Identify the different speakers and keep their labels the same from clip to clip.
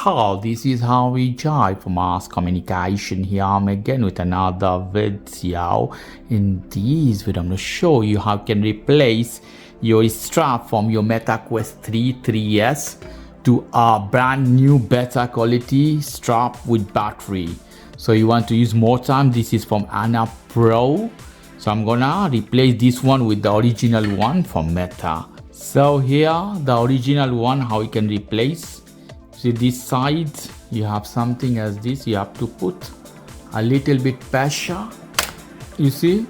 Speaker 1: How this is how we jive for mass communication. Here I'm again with another video. In this video I'm going to show you how you can replace your strap from your Meta Quest 3 3S to a brand new better quality strap with battery. So you want to use more time. This is from ANNAPRO. So I'm gonna replace this one with the original one from Meta. So here the original one, how you can replace. See this side, you have something as this. You have to put a little bit pressure. You see,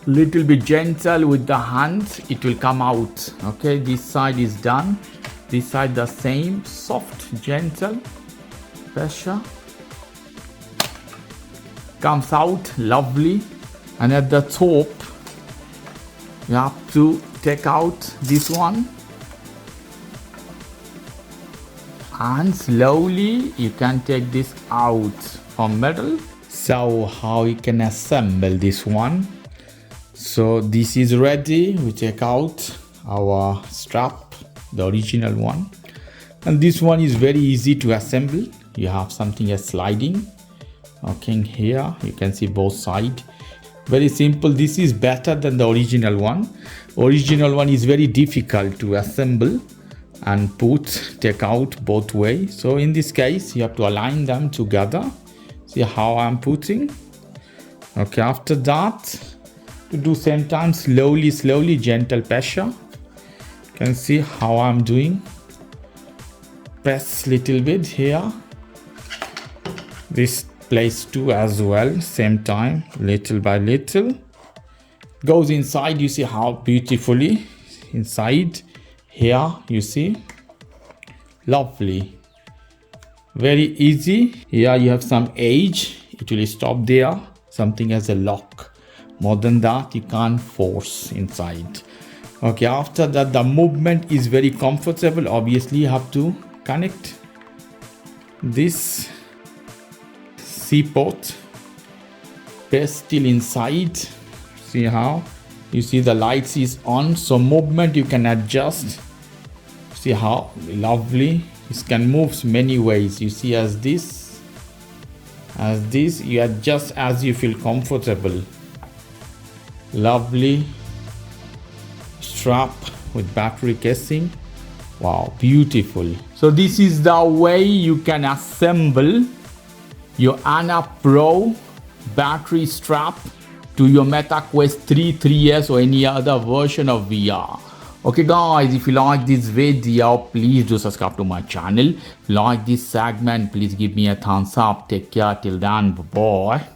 Speaker 1: little bit gentle with the hand, it will come out. Okay, this side is done. This side the same, soft, gentle pressure. Comes out lovely. And at the top, you have to take out this one. And slowly you can take this out from metal. So how you can assemble this one. So this is ready. We take out our strap, the original one, and this one is very easy to assemble. You have something as sliding. Okay, here you can see both sides. Very simple. This is better than the original one. Original one is very difficult to assemble and take out both ways. So in this case you have to align them together. See how I'm putting. Okay, after that to do same time, slowly gentle pressure. You can see how I'm doing. Press little bit here, this place too as well, same time, little by little goes inside. You see how beautifully inside. Here you see, lovely, very easy. Here you have some edge, it will stop there, something as a lock. More than that you can't force inside. Okay, after that the movement is very comfortable. Obviously you have to connect this C port, press still inside. See how you see the lights is on, so movement you can adjust. See how lovely this can move many ways. You see as this you adjust as you feel comfortable. Lovely strap with battery casing. Wow, beautiful. So this is the way you can assemble your ANNAPRO battery strap to your Meta Quest 3 3S or any other version of VR. Okay guys, if you like this video, please do subscribe to my channel. If you like this segment, please give me a thumbs up. Take care till then, bye bye.